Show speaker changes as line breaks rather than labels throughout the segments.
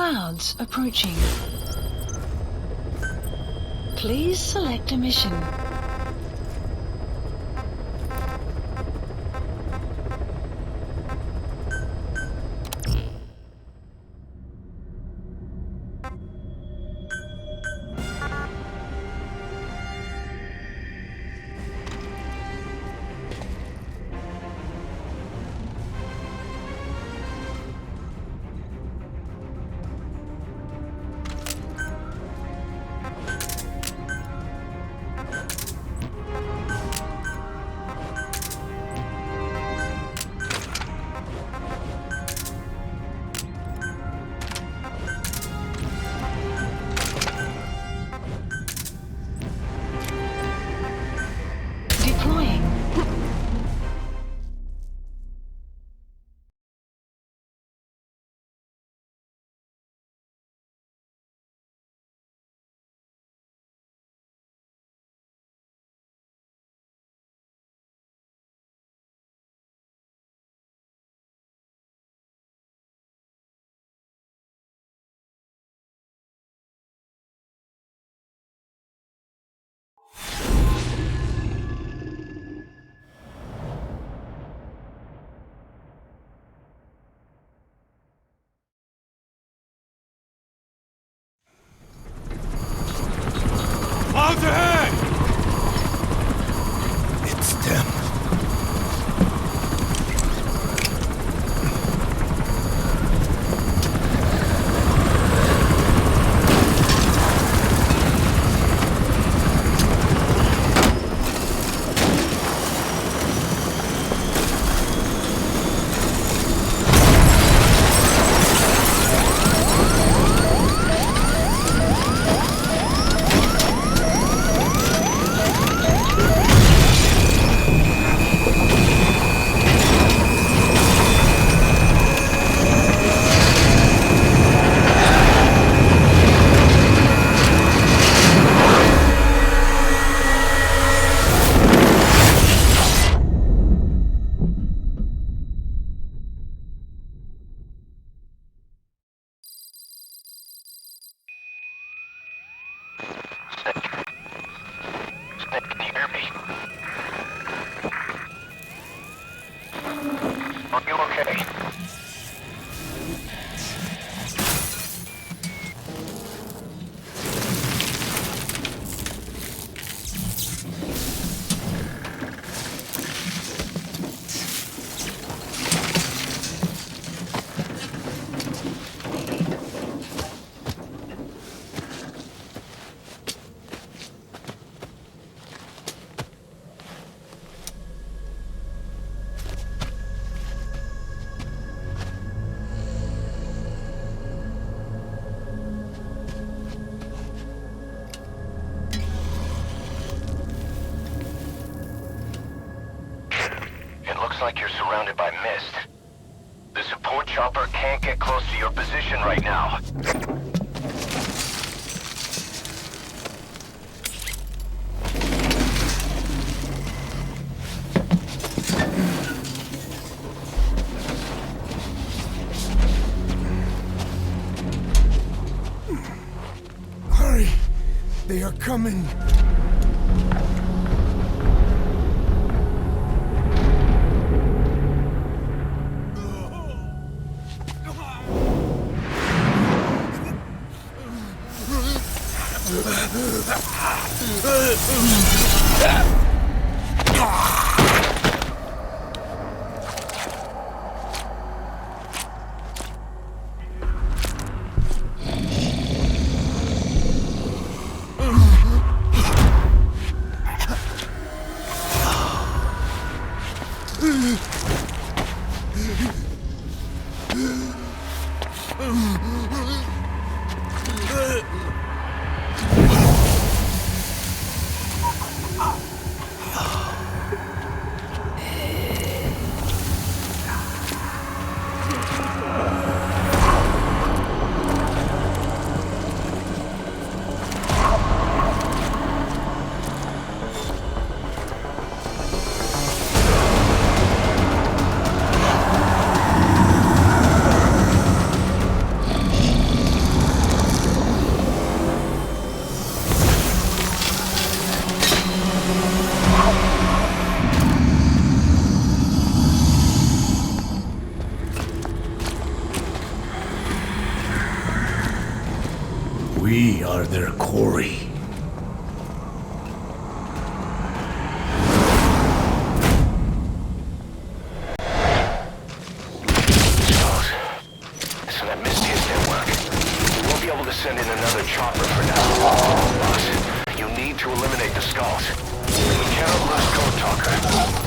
clouds approaching. Please select a mission. Deploying.
Clouds ahead!
It's them.
Snake, can you hear me? Are you okay? Looks like you're surrounded by mist. The support chopper can't get close to your position right now.
Hurry! They are coming! We are their quarry.
Skulls. So that Misty's network. We won't be able to send in another chopper for now. Boss, you need to eliminate the Skulls. We cannot lose Code Talker.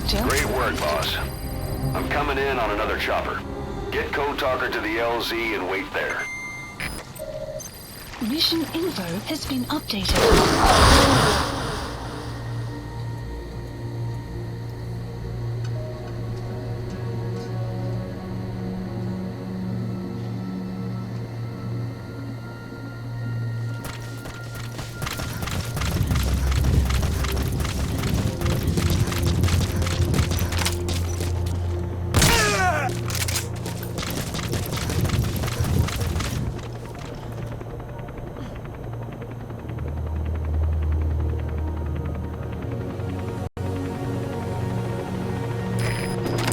helicopter.
Great work, boss. I'm coming in on another chopper. Get Code Talker to the LZ and wait there.
Mission info has been updated.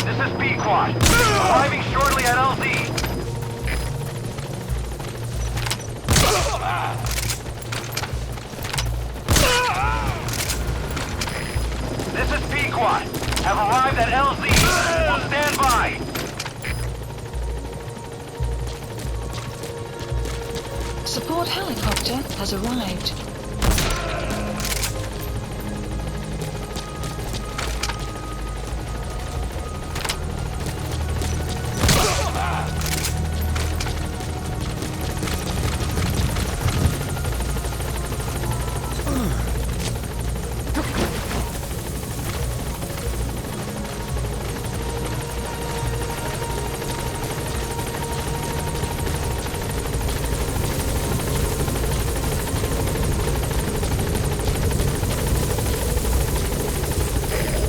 This is B-Quad. Arriving shortly at LZ. This is B-Quad. Have arrived at LZ. Will stand by.
Support helicopter has arrived.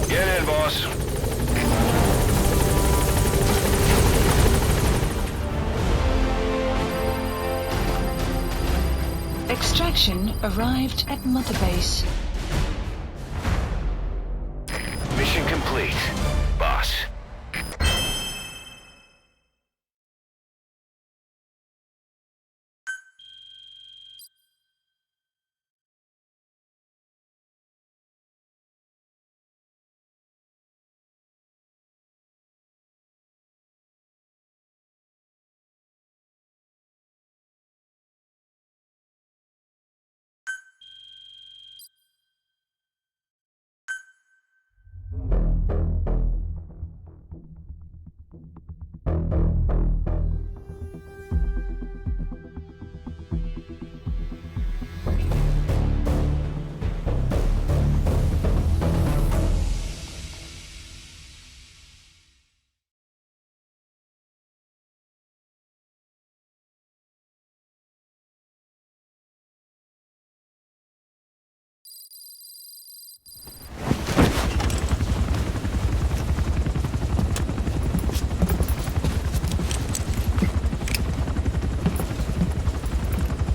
Get in, boss.
Extraction arrived at Mother Base.
Mission complete, boss.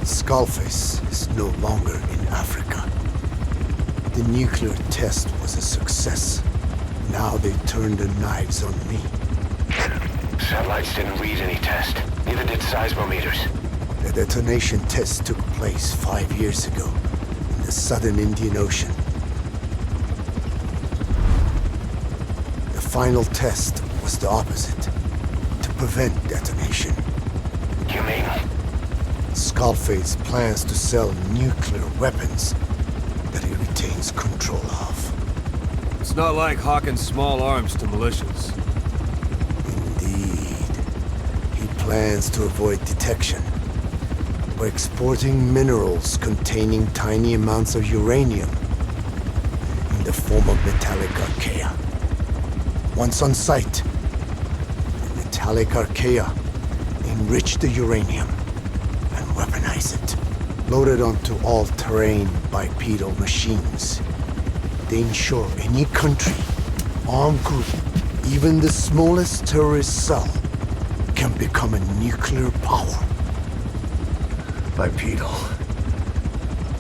Skullface is no longer in Africa. The nuclear test was a success. Now they turned their knives on me.
Satellites didn't read any test. Neither did seismometers.
The detonation test took place 5 years ago in the southern Indian Ocean. The final test was the opposite, to prevent detonation.
You mean?
Skullface plans to sell nuclear weapons that he retains control of.
It's not like hawking small arms to militias.
Indeed. He plans to avoid detection by exporting minerals containing tiny amounts of uranium in the form of metallic archaea. Once on site, the metallic archaea enrich the uranium and weaponize it. Loaded onto all-terrain bipedal machines, they ensure any country, armed group, even the smallest terrorist cell, can become a nuclear power.
Bipedal.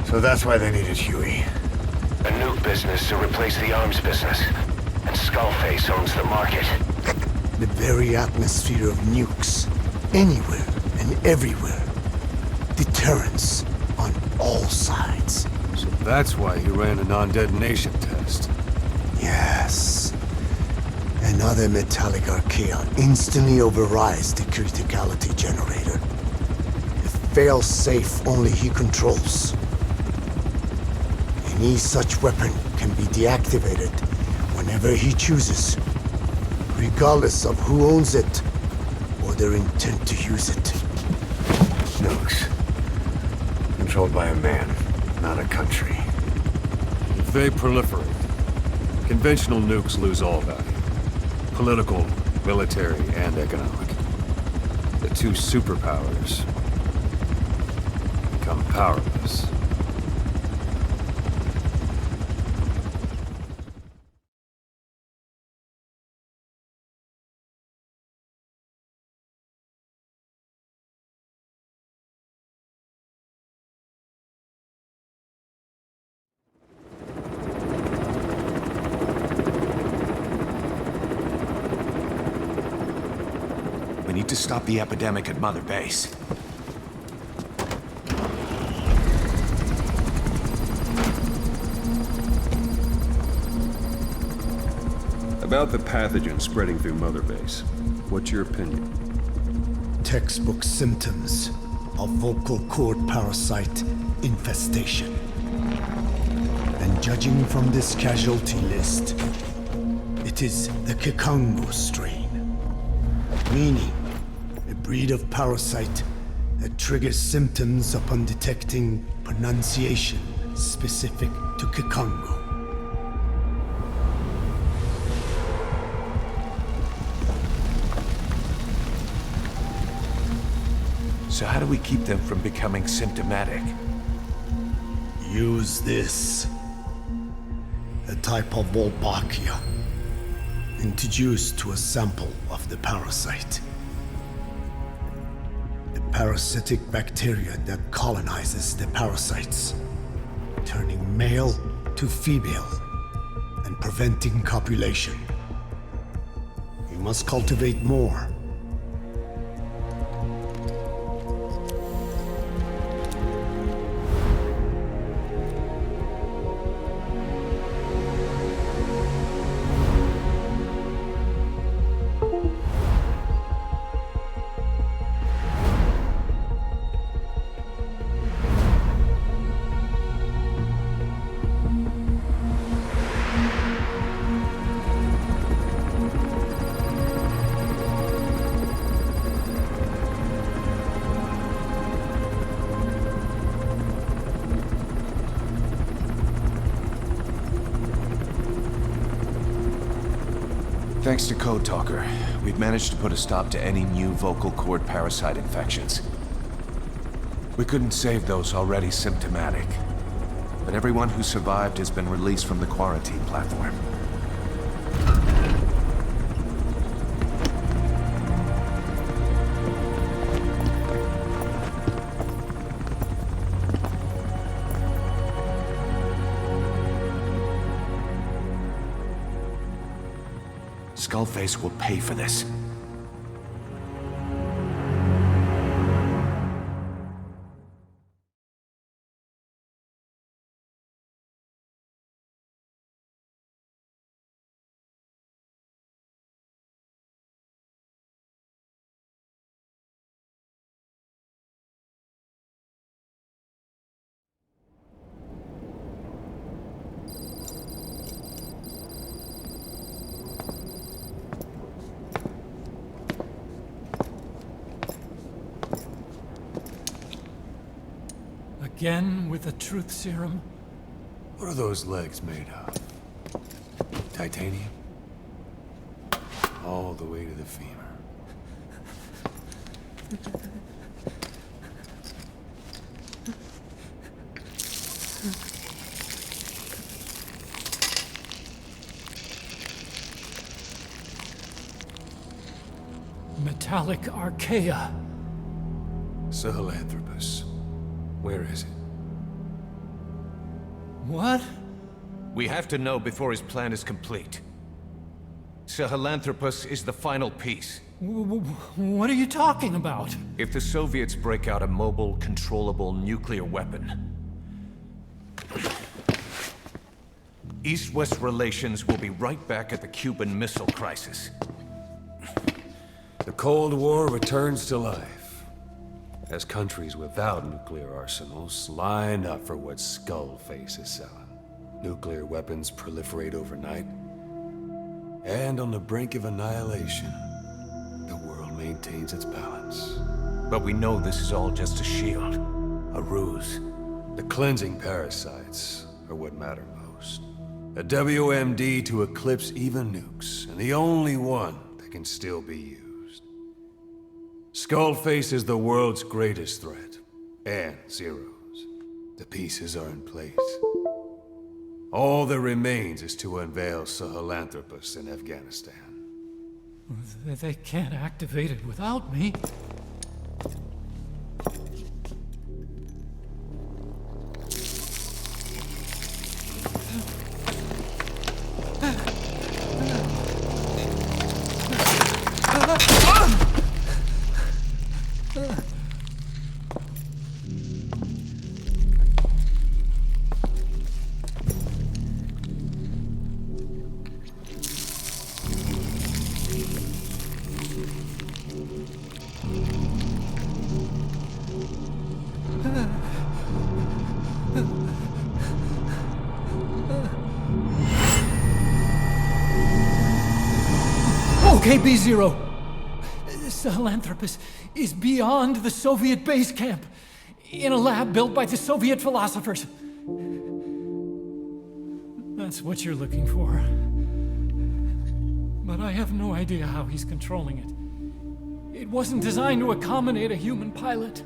So that's why they needed Huey.
A nuke business to replace the arms business. And Skullface owns the market.
The very atmosphere of nukes, anywhere and everywhere. Deterrence on all sides.
So that's why he ran a non-detonation test.
Yes. Another metallic archaea instantly overrides the criticality generator. It fails safe only he controls. Any such weapon can be deactivated whenever he chooses, regardless of who owns it or their intent to use it.
Nukes. Controlled by a man, not a country.
If they proliferate, conventional nukes lose all value. Political, military, and economic. The two superpowers become powerless.
We need to stop the epidemic at Mother Base.
About the pathogen spreading through Mother Base, what's your opinion?
Textbook symptoms of vocal cord parasite infestation. And judging from this casualty list, it is the Kikango strain, meaning a breed of parasite that triggers symptoms upon detecting pronunciation specific to Kikango.
So how do we keep them from becoming symptomatic?
Use this. A type of Wolbachia, introduced to a sample of the parasite. A parasitic bacteria that colonizes the parasites, turning male to female and preventing copulation. We must cultivate more.
Thanks to Code Talker, we've managed to put a stop to any new vocal cord parasite infections. We couldn't save those already symptomatic, but everyone who survived has been released from the quarantine platform. Skullface will pay for this.
Again with the truth serum?
What are those legs made of? Titanium? All the way to the femur.
Metallic archaea.
Sahelanthropus. Where is it?
What?
We have to know before his plan is complete. Sahelanthropus is the final piece.
What are you talking about?
If the Soviets break out a mobile, controllable nuclear weapon, East-West relations will be right back at the Cuban Missile Crisis.
The Cold War returns to life as countries without nuclear arsenals line up for what Skullface is selling. Nuclear weapons proliferate overnight, And on the brink of annihilation, the world maintains its balance.
But we know this is all just a shield. A ruse.
The cleansing parasites are what matter most. A WMD to eclipse even nukes, and the only one that can still be used. Skullface is the world's greatest threat, and Zero's. The pieces are in place. All that remains is to unveil Sahelanthropus in Afghanistan.
They can't activate it without me. Okay, B-Zero. Sahelanthropus is beyond the Soviet base camp, in a lab built by the Soviet philosophers. That's what you're looking for. But I have no idea how he's controlling it. It wasn't designed to accommodate a human pilot.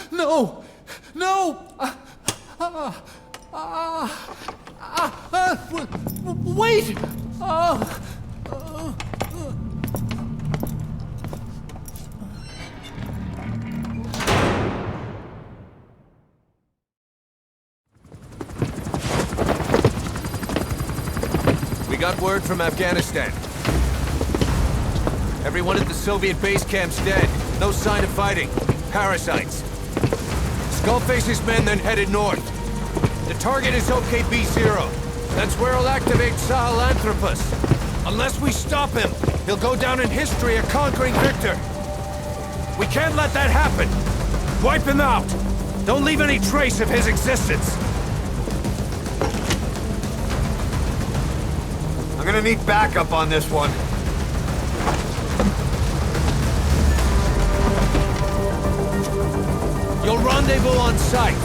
No! No! Wait!
We got word from Afghanistan. Everyone at the Soviet base camp's dead. No sign of fighting. Parasites. Skullface's men then headed north. The target is OKB-0. That's where he'll activate Sahelanthropus. Unless we stop him, he'll go down in history a conquering victor. We can't let that happen. Wipe him out. Don't leave any trace of his existence.
I'm gonna need backup on this one.
You'll rendezvous on site.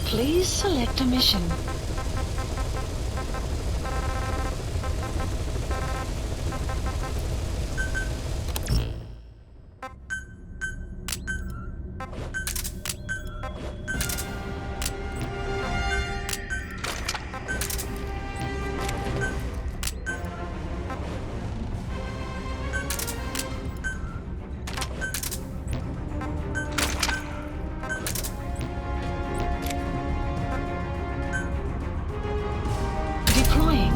Please select a mission. Deploying.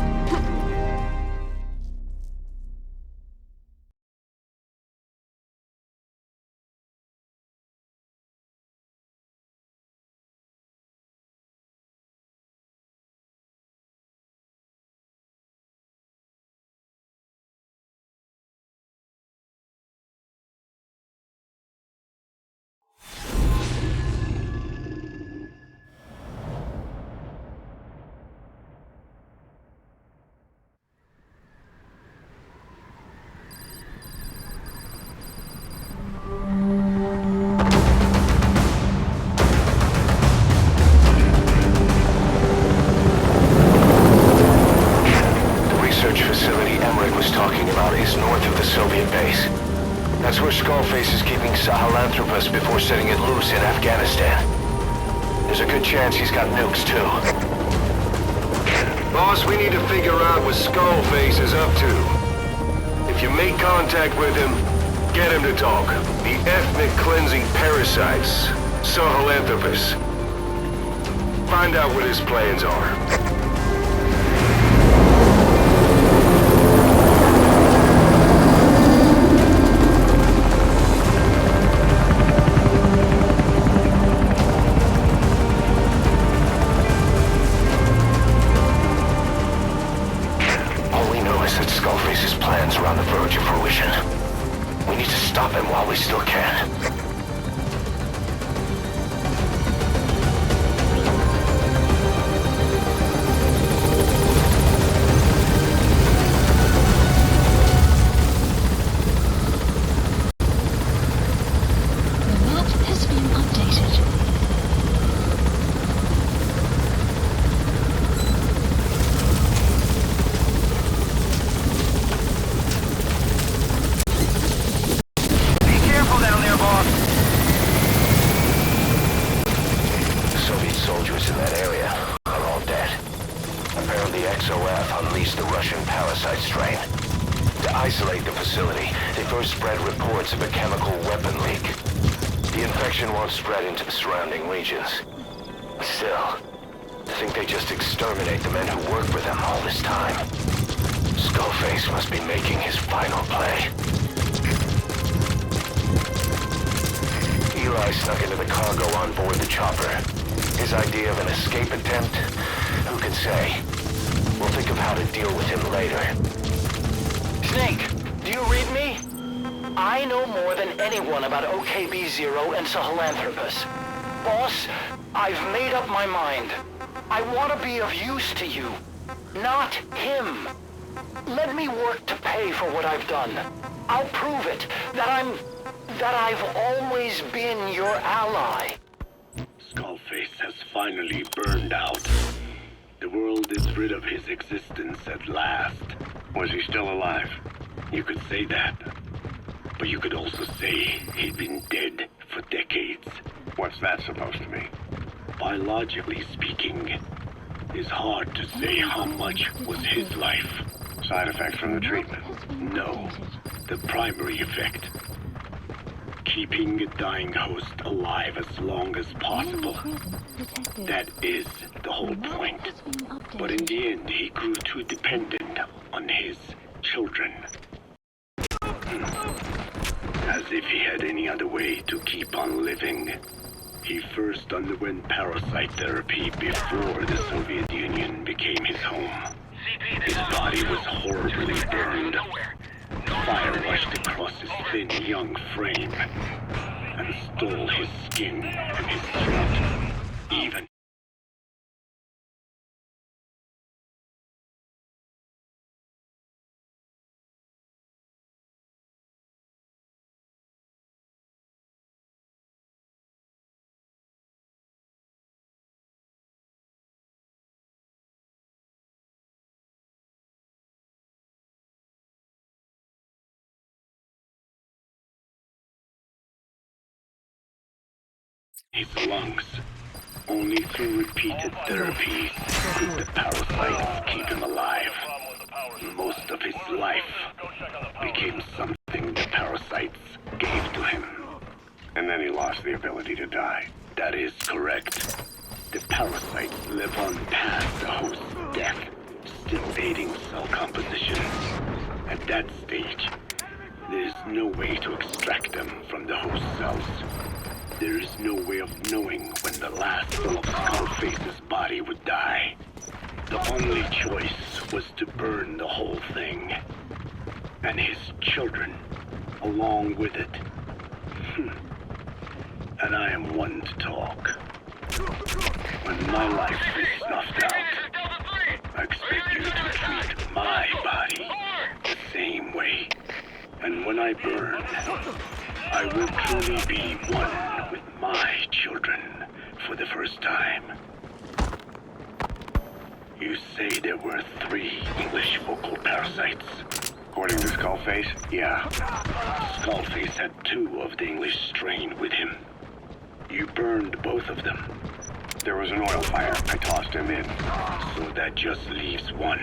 That's where Skullface is keeping Sahelanthropus before setting it loose in Afghanistan. There's a good chance he's got nukes, too. Boss, we need to figure out what Skullface is up to. If you make contact with him, get him to talk. The ethnic cleansing parasites, Sahelanthropus. Find out what his plans are. Skullface's plans are on the verge of fruition. We need to stop him while we still can.
The map has been updated.
Isolate the facility. They first spread reports of a chemical weapon leak. The infection won't spread into the surrounding regions. Still, I think they just exterminate the men who worked with them all this time. Skullface must be making his final play. guy snuck into the cargo on board the chopper. His idea of an escape attempt? Who can say? We'll think of how to deal with him later. Snake, do you read me? I know more than anyone about OKB-0 and Sahelanthropus. Boss, I've made up my mind. I want to be of use to you, not him. Let me work to pay for what I've done. I'll prove it, that I've always been your ally.
Skullface has finally burned out. The world is rid of his existence at last.
Was he still alive?
You could say that. But you could also say he'd been dead for decades.
What's that supposed to mean?
Biologically speaking, it's hard to say how much was his life.
Side effects from the treatment?
No, the primary effect. Keeping a dying host alive as long as possible. That is the whole point. But in the end, he grew too dependent on his children. As if he had any other way to keep on living. He first underwent parasite therapy before the Soviet Union became his home. His body was horribly burned. Fire rushed across his thin young frame and stole his skin and his throat. Even his lungs. Only through repeated therapies could the parasites keep him alive. Most of his life became something the parasites gave to him.
And then he lost the ability to die.
That is correct. The parasites live on past the host's death, still aiding cell composition. At that stage, there is no way to extract them from the host cells. There is no way of knowing when the last cell of Skullface's body would die. The only choice was to burn the whole thing. And his children, along with it. And I am one to talk. When my life is snuffed out, I expect you to treat my body the same way. And when I burn, I will truly be one with my children for the first time. You say there were 3 English vocal parasites.
According to Skullface?
Yeah. Skullface had 2 of the English strain with him. You burned both of them.
There was an oil fire. I tossed him in.
So that just leaves 1.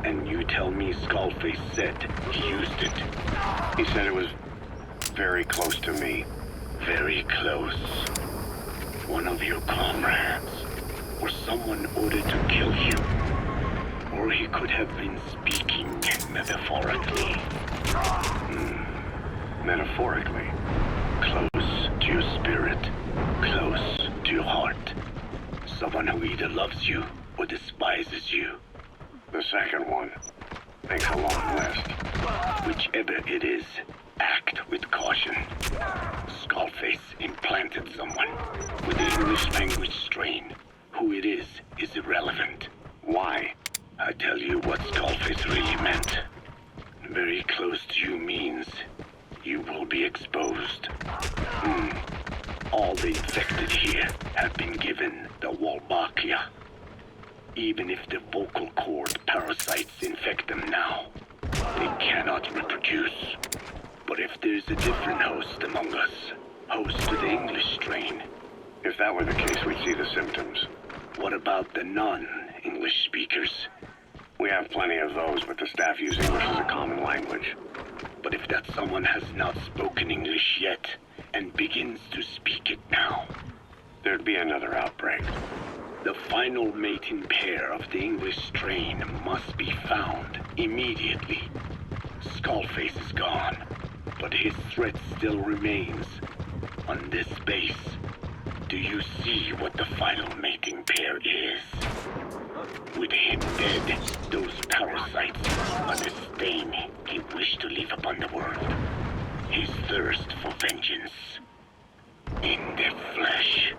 And you tell me Skullface said he used it.
He said it was very close to me.
Very close. One of your comrades. Or someone ordered to kill you. Or he could have been speaking metaphorically.
Metaphorically?
Close to your spirit. Close to your heart. Someone who either loves you or despises you.
The second one. Makes a long list.
Whichever it is, act with caution. Skullface implanted someone with the English language strain. Who it is irrelevant.
Why?
I tell you what Skullface really meant. Very close to you means you will be exposed. All the infected here have been given the Wolbachia. Even if the vocal cord parasites infect them now, they cannot reproduce. But if there's a different host among us, host to the English strain.
If that were the case, we'd see the symptoms.
What about the non-English speakers?
We have plenty of those, but the staff use English as a common language.
But if that someone has not spoken English yet, and begins to speak it now,
there'd be another outbreak.
The final mating pair of the English strain must be found immediately. Skullface is gone, but his threat still remains. On this base, do you see what the final mating pair is? With him dead, those parasites are the stain he wished to leave upon the world. His thirst for vengeance. In their flesh.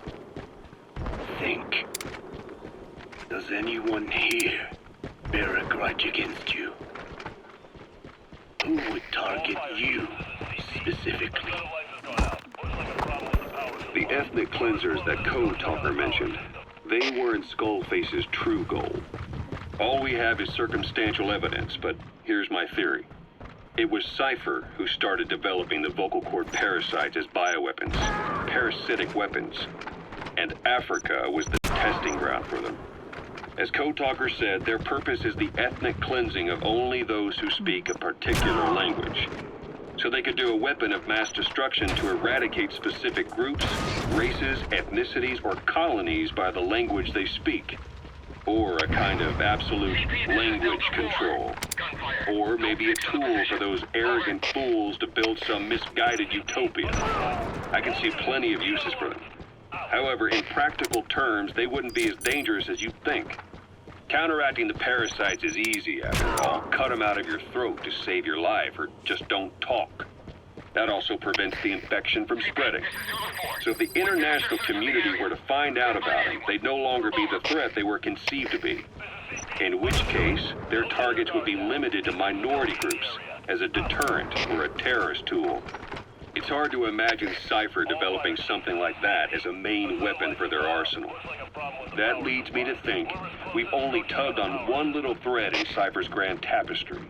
Think. Does anyone here bear a grudge against you? Who would target you, specifically?
The ethnic cleansers that Code Talker mentioned, they weren't Skullface's true goal. All we have is circumstantial evidence, but here's my theory. It was Cypher who started developing the vocal cord parasites as bioweapons, parasitic weapons, and Africa was the testing ground for them. As Code Talker said, their purpose is the ethnic cleansing of only those who speak a particular language. So they could do a weapon of mass destruction to eradicate specific groups, races, ethnicities, or colonies by the language they speak. Or a kind of absolute language control. Or maybe a tool for those arrogant fools to build some misguided utopia. I can see plenty of uses for them. However, in practical terms, they wouldn't be as dangerous as you think. Counteracting the parasites is easy, after all. Cut them out of your throat to save your life, or just don't talk. That also prevents the infection from spreading. So if the international community were to find out about them, they'd no longer be the threat they were conceived to be. In which case, their targets would be limited to minority groups, as a deterrent or a terrorist tool. It's hard to imagine Cypher developing something like that as a main weapon for their arsenal. That leads me to think we've only tugged on one little thread in Cypher's grand tapestry.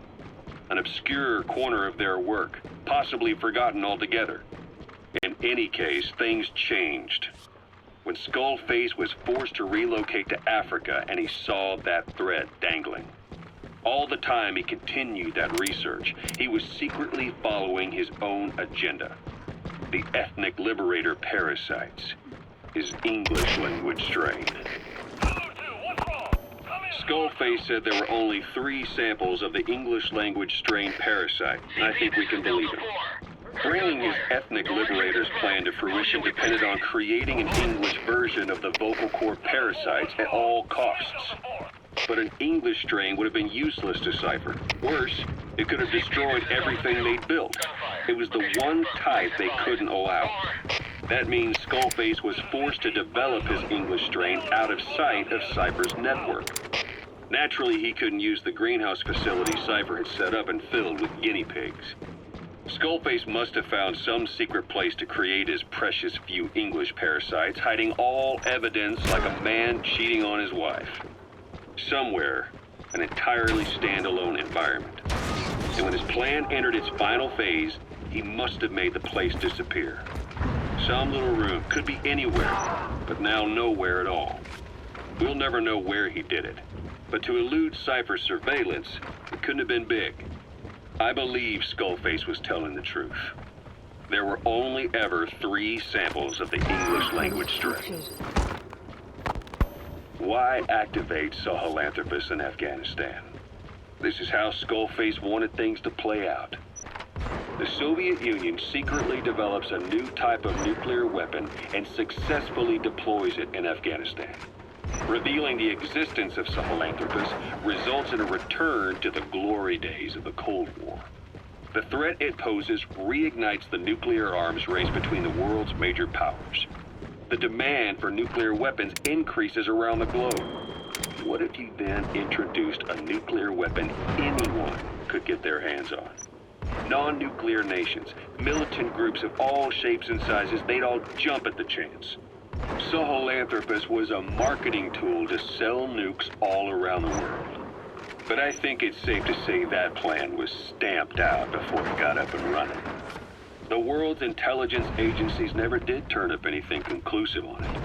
An obscure corner of their work, possibly forgotten altogether. In any case, things changed. When Skullface was forced to relocate to Africa and he saw that thread dangling. All the time he continued that research, he was secretly following his own agenda. The ethnic liberator parasites. His English language strain. Skullface said there were only 3 samples of the English language strain parasite, and I think we can believe him. Bringing his ethnic liberator's plan to fruition depended on creating an English version of the vocal cord parasites at all costs. But an English strain would have been useless to Cypher. Worse, it could have destroyed everything they'd built. It was the one type they couldn't allow. That means Skullface was forced to develop his English strain out of sight of Cypher's network. Naturally, he couldn't use the greenhouse facility Cypher had set up and filled with guinea pigs. Skullface must have found some secret place to create his precious few English parasites, hiding all evidence like a man cheating on his wife. Somewhere, an entirely standalone environment. And when his plan entered its final phase, he must have made the place disappear. Some little room, could be anywhere, but now nowhere at all. We'll never know where he did it. But to elude Cypher's surveillance, it couldn't have been big. I believe Skullface was telling the truth. There were only ever 3 samples of the English language strain. Why activate Sahelanthropus in Afghanistan? This is how Skullface wanted things to play out. The Soviet Union secretly develops a new type of nuclear weapon and successfully deploys it in Afghanistan. Revealing the existence of Sahelanthropus results in a return to the glory days of the Cold War. The threat it poses reignites the nuclear arms race between the world's major powers. The demand for nuclear weapons increases around the globe. What if you then introduced a nuclear weapon anyone could get their hands on? Non-nuclear nations, militant groups of all shapes and sizes, they'd all jump at the chance. Sahelanthropus was a marketing tool to sell nukes all around the world. But I think it's safe to say that plan was stamped out before it got up and running. The world's intelligence agencies never did turn up anything conclusive on it.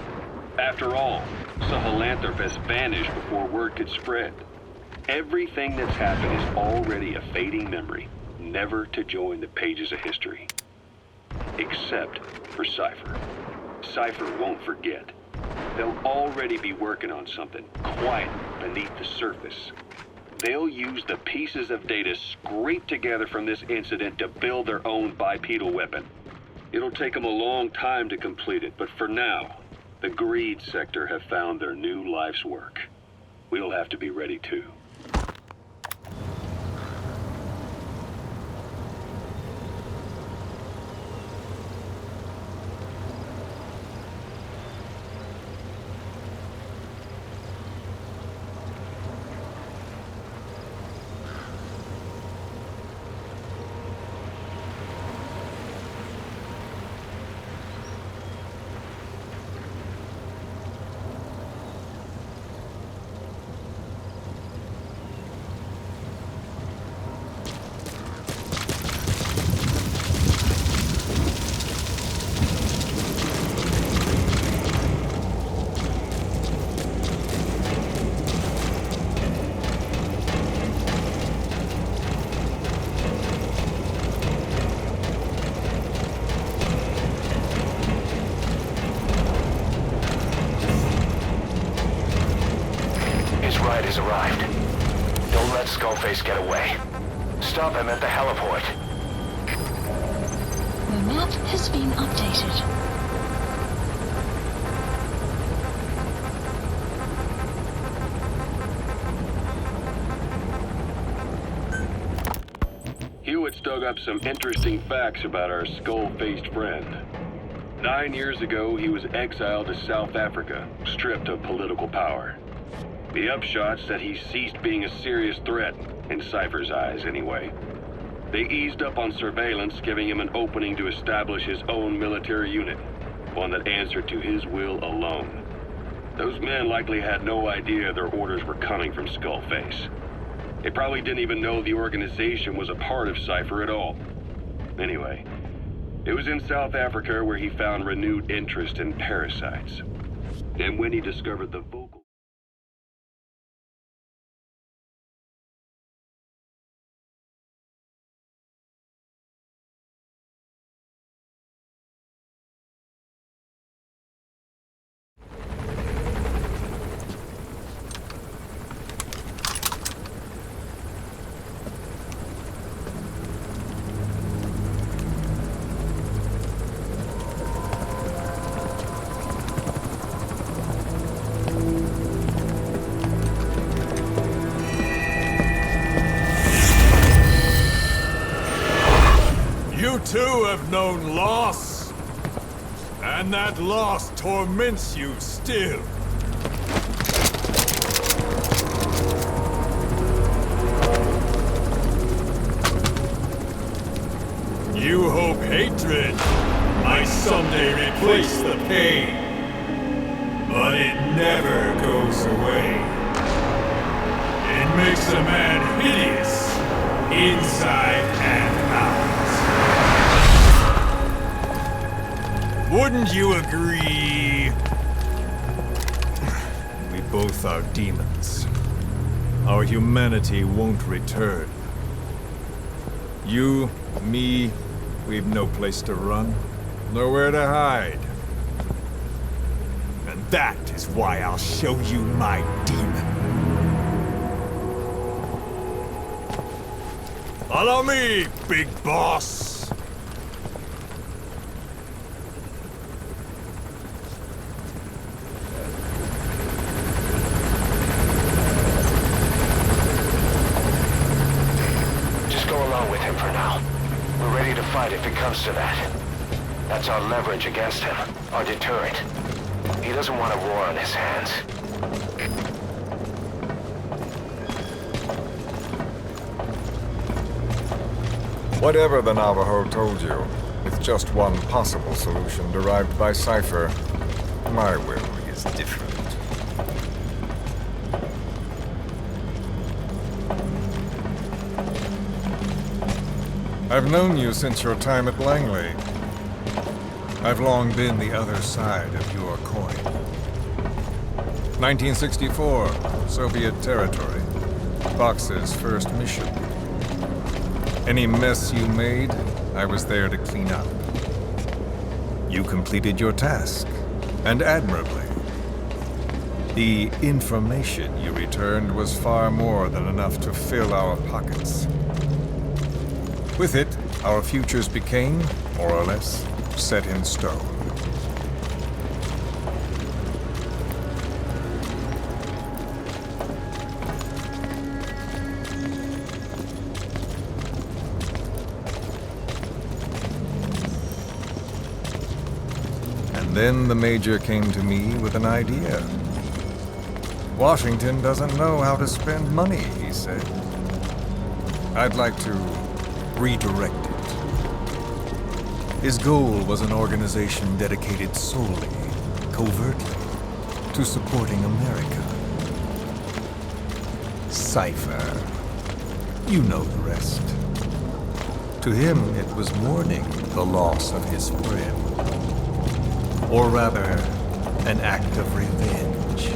After all, Sahelanthropus vanished before word could spread. Everything that's happened is already a fading memory, never to join the pages of history. Except for Cypher. Cypher won't forget. They'll already be working on something quiet beneath the surface. They'll use the pieces of data scraped together from this incident to build their own bipedal weapon. It'll take them a long time to complete it, but for now, the Greed Sector have found their new life's work. We'll have to be ready too.
Has arrived. Don't let Skullface get away. Stop him at the heliport.
The map has been updated.
Hewitt's dug up some interesting facts about our skull-faced friend. 9 years ago, he was exiled to South Africa, stripped of political power. The upshot said he ceased being a serious threat, in Cypher's eyes anyway. They eased up on surveillance, giving him an opening to establish his own military unit, one that answered to his will alone. Those men likely had no idea their orders were coming from Skullface. They probably didn't even know the organization was a part of Cypher at all. Anyway, it was in South Africa where he found renewed interest in parasites. And when he discovered the vocal...
You too have known loss, and that loss torments you still. You hope hatred might someday replace the pain, but it never goes away. It makes a man hideous, inside and out. Wouldn't you agree? We both are demons. Our humanity won't return. You, me, we've no place to run, nowhere to hide. And that is why I'll show you my demon. Follow me, big boss!
If it comes to that. That's our leverage against him, our deterrent. He doesn't want a war on his hands.
Whatever the Navajo told you, with just one possible solution derived by Cypher, my will is different. I've known you since your time at Langley. I've long been the other side of your coin. 1964, Soviet territory. Fox's first mission. Any mess you made, I was there to clean up. You completed your task, and admirably. The information you returned was far more than enough to fill our pockets. With it, our futures became, more or less, set in stone. And then the Major came to me with an idea. Washington doesn't know how to spend money, he said. I'd like to redirect it. His goal was an organization dedicated solely, covertly, to supporting America. Cypher. You know the rest. To him, it was mourning the loss of his friend. Or rather, an act of revenge.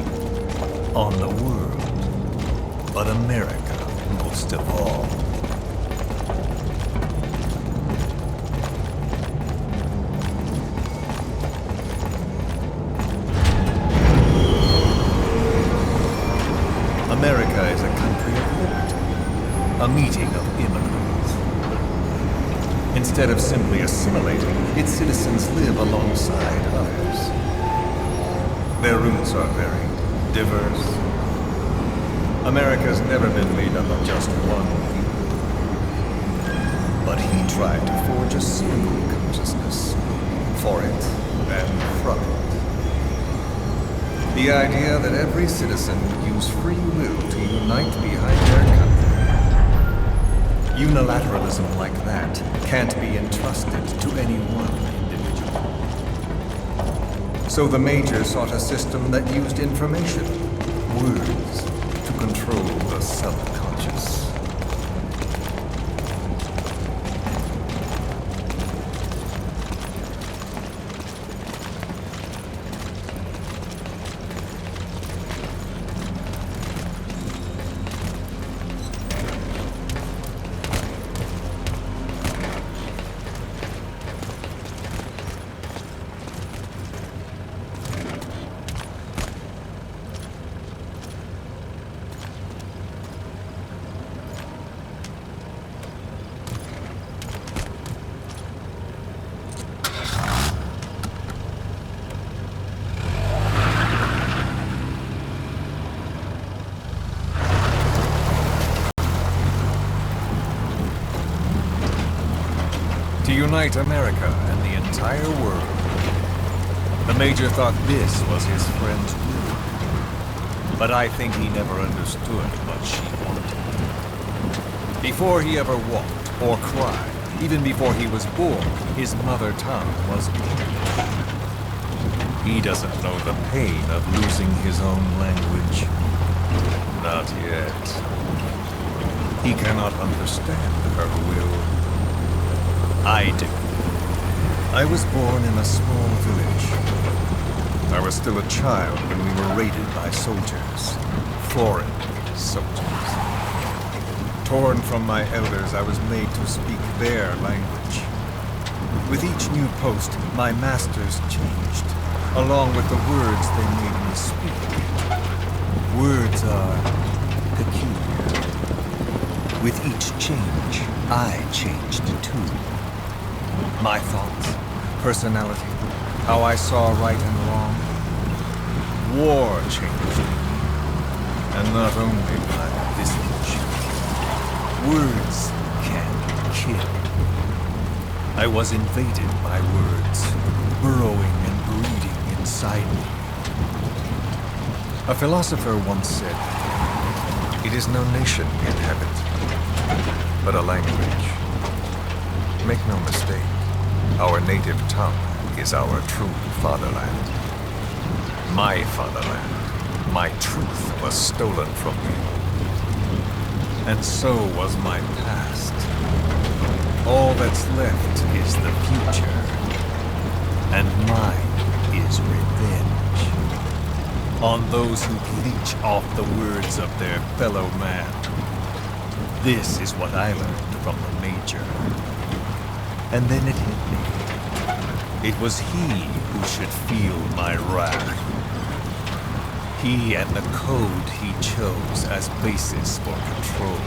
On the world, but America most of all. America is a country of liberty, a meeting of immigrants. Instead of simply assimilating, its citizens live alongside others. Their roots are varied, diverse. America's never been made up of just one people. But he tried to forge a single consciousness, for it and from it. The idea that every citizen would use free will to unite behind their country. Unilateralism like that can't be entrusted to any one individual. So the Major sought a system that used information, words, to control the subconscious. To unite America and the entire world. The Major thought this was his friend's will. But I think he never understood what she wanted. Before he ever walked or cried, even before he was born, his mother tongue was English. He doesn't know the pain of losing his own language. Not yet. He cannot understand her will. I do. I was born in a small village. I was still a child when we were raided by soldiers. Foreign soldiers. Torn from my elders, I was made to speak their language. With each new post, my masters changed, along with the words they made me speak. Words are peculiar. With each change, I changed too. My thoughts, personality, how I saw right and wrong. War changed me. And not only my visage. Words can kill. I was invaded by words, burrowing and breeding inside me. A philosopher once said, "It is no nation in heaven, but a language." Make no mistake, our native tongue is our true fatherland. My fatherland, my truth was stolen from me. And so was my past. All that's left is the future. And mine is revenge. On those who leech off the words of their fellow man. This is what I learned from the Major. And then it hit me. It was he who should feel my wrath. He and the code he chose as basis for control.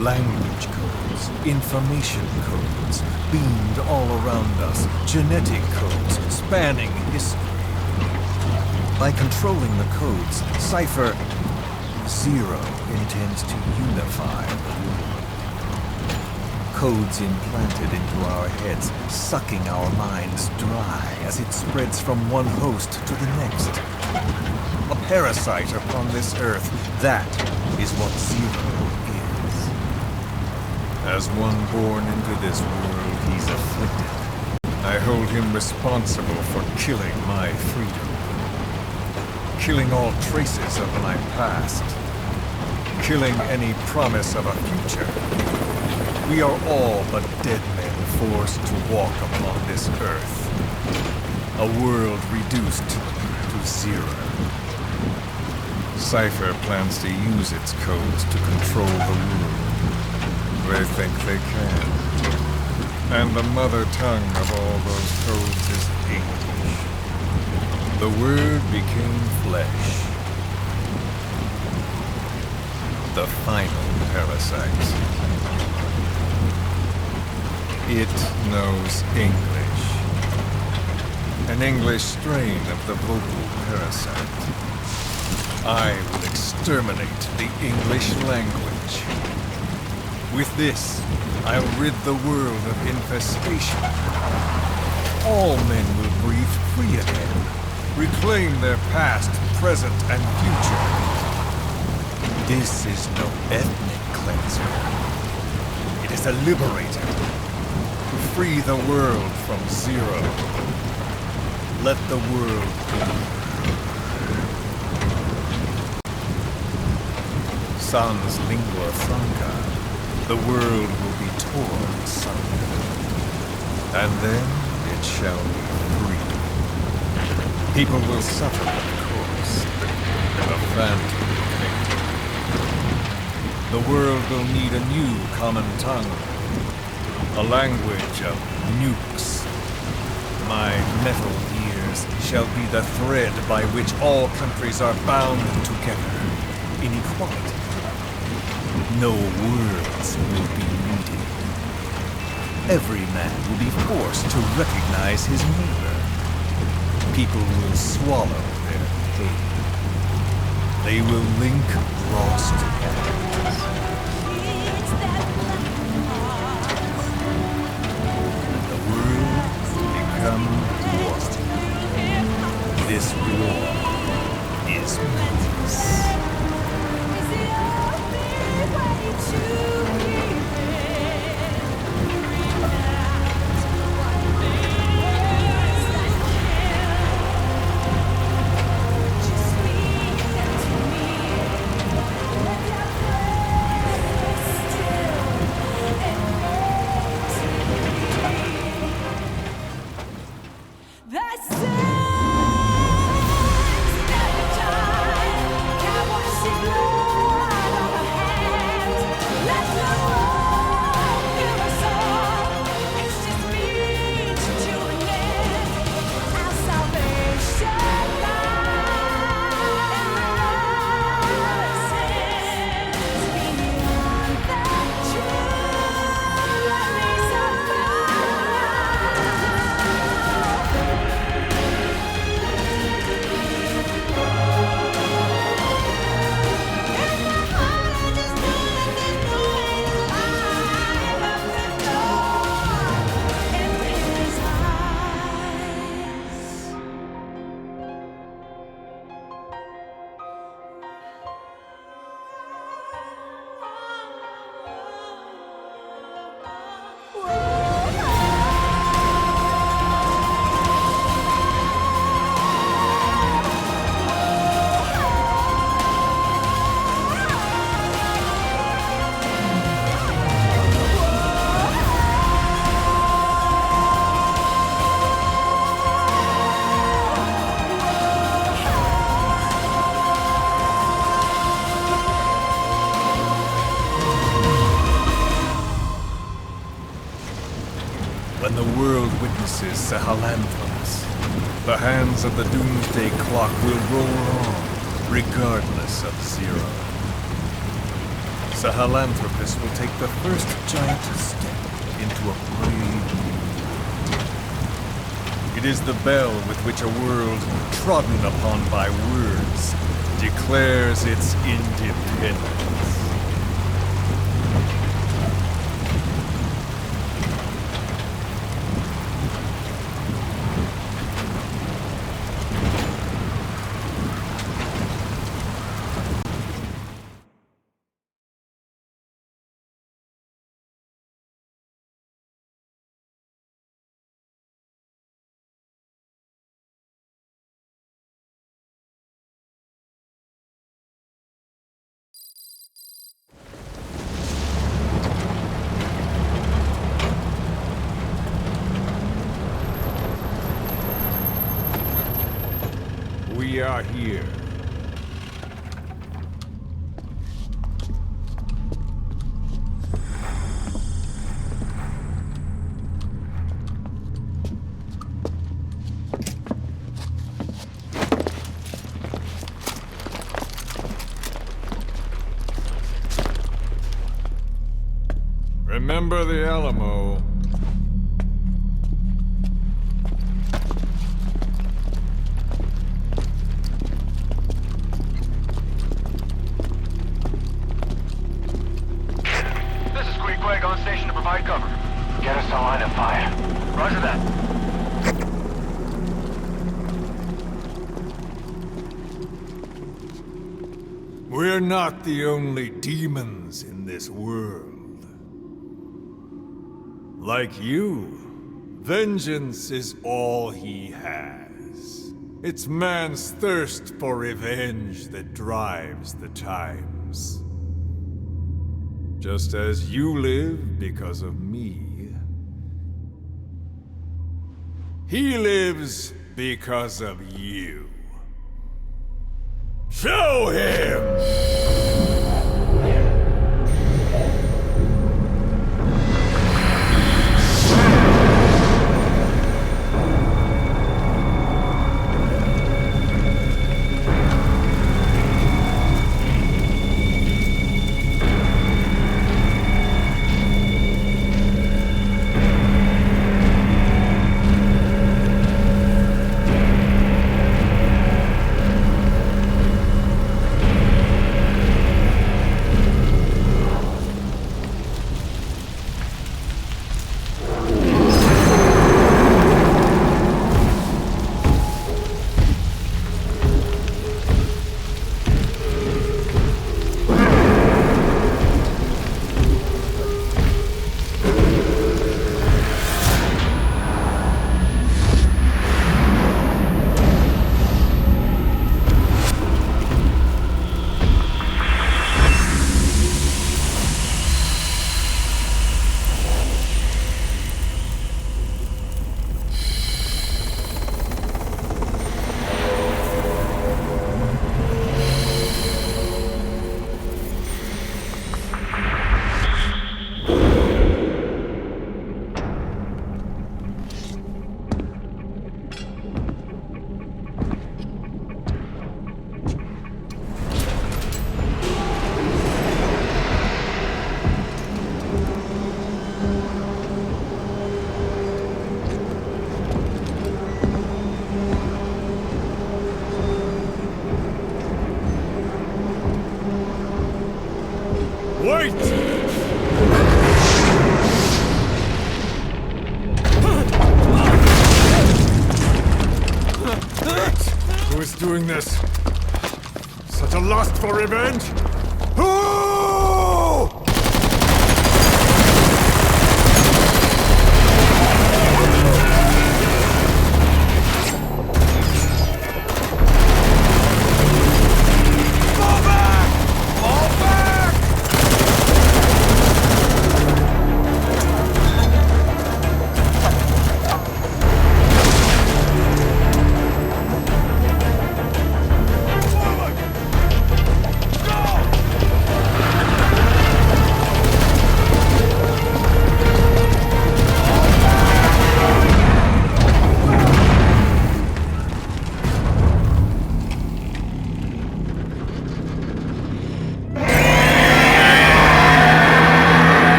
Language codes, information codes, beamed all around us, genetic codes spanning history. By controlling the codes, Cypher Zero intends to unify the world. Codes implanted into our heads, sucking our minds dry as it spreads from one host to the next. A parasite upon this earth, that is what Zero is. As one born into this world, he's afflicted. I hold him responsible for killing my freedom. Killing all traces of my past. Killing any promise of a future. We are all but dead men forced to walk upon this earth. A world reduced to zero. Cypher plans to use its codes to control the world. They think they can. And the mother tongue of all those codes is English. The word became flesh. The final parasite. It knows English. An English strain of the vocal parasite. I will exterminate the English language. With this, I'll rid the world of infestation. All men will breathe free again, reclaim their past, present, and future. This is no ethnic cleanser. It is a liberator. To free the world from Zero. Let the world be. Sans lingua franca, the world will be torn asunder. And then it shall be free. People will suffer, of course. A phantom pain. The world will need a new common tongue. A language of nukes. My metal ears shall be the thread by which all countries are bound together in equality. No words will be needed. Every man will be forced to recognize his neighbor. People will swallow their pain. They will link lost hands. This war is peace. When the world witnesses Sahelanthropus, the hands of the Doomsday Clock will roll on, regardless of Zero. Sahelanthropus will take the first giant step into a brave new day. It is the bell with which a world trodden upon by words declares its independence. We are here. Remember the Alamo.
On station to provide cover. Get us a line of fire. Roger that.
We're not the only demons in this world. Like you, vengeance is all he has. It's man's thirst for revenge that drives the times. Just as you live because of me, he lives because of you. Show him! Wait! Who is doing this? Such a lust for revenge? Who?